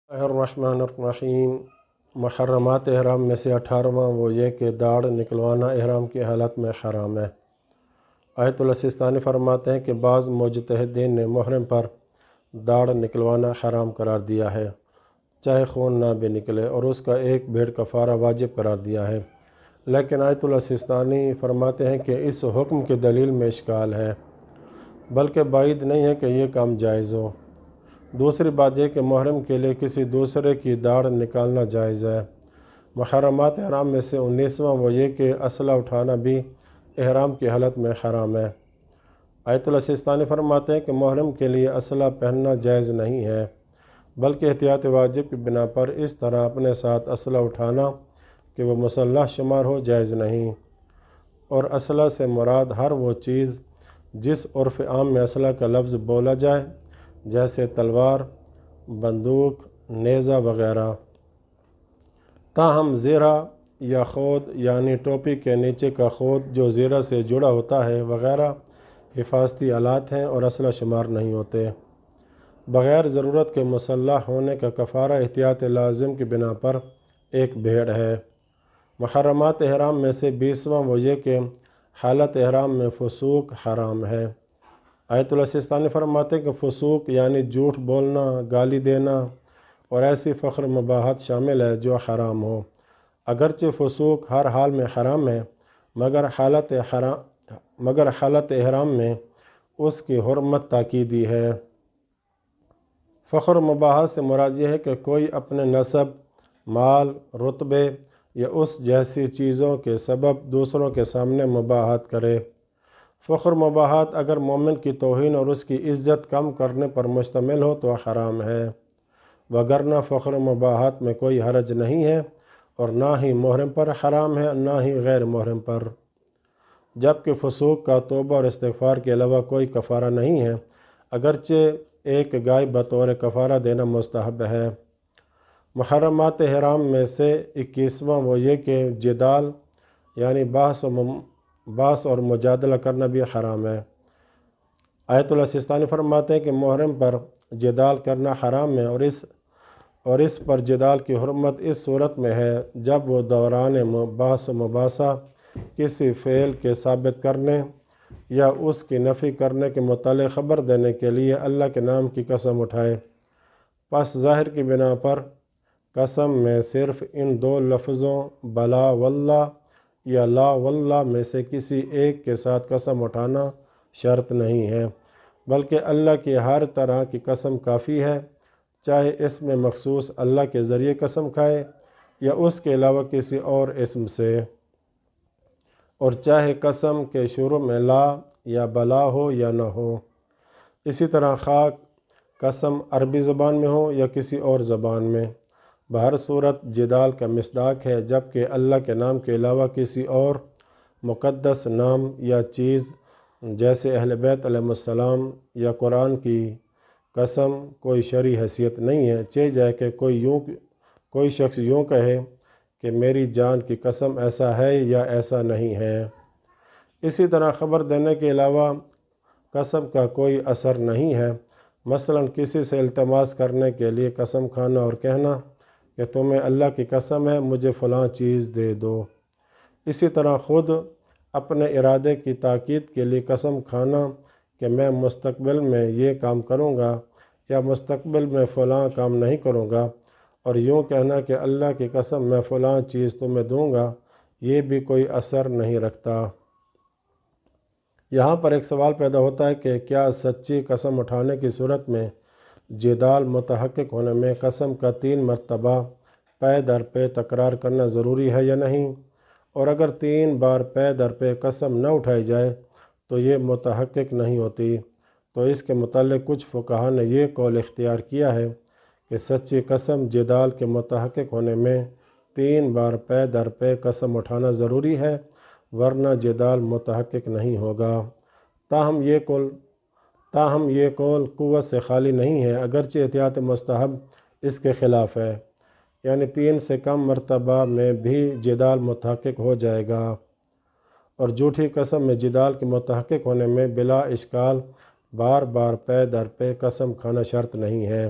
الرحمن الرحیم۔ محرمات احرام میں سے 18واں وہ یہ کہ داڑھ نکلوانا احرام کی حالت میں حرام ہے۔ آیت اللہ سستانی فرماتے ہیں کہ بعض مجتہدین نے محرم پر داڑھ نکلوانا حرام قرار دیا ہے چاہے خون نہ بھی نکلے، اور اس کا ایک بھیڑ کفارہ واجب قرار دیا ہے، لیکن آیت اللہ سستانی فرماتے ہیں کہ اس حکم کی دلیل میں اشکال ہے، بلکہ بعید نہیں ہے کہ یہ کام جائز ہو۔ دوسری بات یہ کہ محرم کے لیے کسی دوسرے کی داڑھ نکالنا جائز ہے۔ محرمات احرام میں سے 19واں وہ یہ کہ اسلحہ اٹھانا بھی احرام کی حالت میں حرام ہے۔ آیت اللہ سستانی فرماتے ہیں کہ محرم کے لیے اسلحہ پہننا جائز نہیں ہے، بلکہ احتیاط واجب کی بنا پر اس طرح اپنے ساتھ اسلحہ اٹھانا کہ وہ مسلح شمار ہو جائز نہیں، اور اسلحہ سے مراد ہر وہ چیز جس عرف عام میں اسلحہ کا لفظ بولا جائے، جیسے تلوار، بندوق، نیزہ وغیرہ۔ تاہم زیرہ یا خود یعنی ٹوپی کے نیچے کا خود جو زیرہ سے جڑا ہوتا ہے وغیرہ حفاظتی آلات ہیں اور اسلحہ شمار نہیں ہوتے۔ بغیر ضرورت کے مسلح ہونے کا کفارہ احتیاط لازم کی بنا پر ایک بھیڑ ہے۔ محرمات احرام میں سے 20واں وہ یہ کہ حالت احرام میں فسوق حرام ہے۔ آیت اللہ سستانی فرماتے ہیں کہ فسوق یعنی جھوٹ بولنا، گالی دینا اور ایسی فخر مباحات شامل ہے جو حرام ہو۔ اگرچہ فسوق ہر حال میں حرام ہے، مگر حالت احرام میں اس کی حرمت تاکیدی ہے۔ فخر مباحات سے مراد یہ ہے کہ کوئی اپنے نسب، مال، رتبے یا اس جیسی چیزوں کے سبب دوسروں کے سامنے مباحات کرے۔ فخر مباحات اگر مومن کی توہین اور اس کی عزت کم کرنے پر مشتمل ہو تو حرام ہے، وگرنہ فخر مباحات میں کوئی حرج نہیں ہے، اور نہ ہی محرم پر حرام ہے نہ ہی غیر محرم پر۔ جبکہ فسوق کا توبہ اور استغفار کے علاوہ کوئی کفارہ نہیں ہے، اگرچہ ایک گائے بطور کفارہ دینا مستحب ہے۔ محرمات احرام میں سے 21واں وہ یہ کہ جدال یعنی بحث اور مجادلہ کرنا بھی حرام ہے۔ آیت اللہ سستانی فرماتے ہیں کہ محرم پر جدال کرنا حرام ہے، اور اس پر جدال کی حرمت اس صورت میں ہے جب وہ دوران بحث و مباحثہ کسی فعل کے ثابت کرنے یا اس کی نفی کرنے کے متعلق خبر دینے کے لیے اللہ کے نام کی قسم اٹھائے۔ پس ظاہر کی بنا پر قسم میں صرف ان دو لفظوں بلا واللہ یا لا واللہ میں سے کسی ایک کے ساتھ قسم اٹھانا شرط نہیں ہے، بلکہ اللہ کی ہر طرح کی قسم کافی ہے، چاہے اس میں مخصوص اللہ کے ذریعے قسم کھائے یا اس کے علاوہ کسی اور اسم سے، اور چاہے قسم کے شروع میں لا یا بلا ہو یا نہ ہو۔ اسی طرح خواہ قسم عربی زبان میں ہو یا کسی اور زبان میں، بہر صورت جدال کا مصداق ہے، جبکہ اللہ کے نام کے علاوہ کسی اور مقدس نام یا چیز جیسے اہل بیت علیہ السلام یا قرآن کی قسم کوئی شرعی حیثیت نہیں ہے، چہ جائے کہ کوئی شخص یوں کہے کہ میری جان کی قسم ایسا ہے یا ایسا نہیں ہے۔ اسی طرح خبر دینے کے علاوہ قسم کا کوئی اثر نہیں ہے، مثلا کسی سے التماس کرنے کے لیے قسم کھانا اور کہنا کہ تمہیں اللہ کی قسم ہے مجھے فلاں چیز دے دو۔ اسی طرح خود اپنے ارادے کی تاکید کے لیے قسم کھانا کہ میں مستقبل میں یہ کام کروں گا یا مستقبل میں فلاں کام نہیں کروں گا، اور یوں کہنا کہ اللہ کی قسم میں فلاں چیز تمہیں دوں گا، یہ بھی کوئی اثر نہیں رکھتا۔ یہاں پر ایک سوال پیدا ہوتا ہے کہ کیا سچی قسم اٹھانے کی صورت میں جدال متحقق ہونے میں قسم کا 3 مرتبہ پے در پے تکرار کرنا ضروری ہے یا نہیں، اور اگر 3 بار پے در پے قسم نہ اٹھائی جائے تو یہ متحقق نہیں ہوتی۔ تو اس کے متعلق کچھ فقہا نے یہ قول اختیار کیا ہے کہ سچی قسم جدال کے متحقق ہونے میں 3 بار پے در پے قسم اٹھانا ضروری ہے، ورنہ جدال متحقق نہیں ہوگا۔ تاہم یہ قول قوت سے خالی نہیں ہے، اگرچہ احتیاط مستحب اس کے خلاف ہے، یعنی 3 سے کم مرتبہ میں بھی جدال متحقق ہو جائے گا، اور جھوٹی قسم میں جدال کے متحقق ہونے میں بلا اشکال بار بار پے در پے قسم کھانا شرط نہیں ہے۔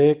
1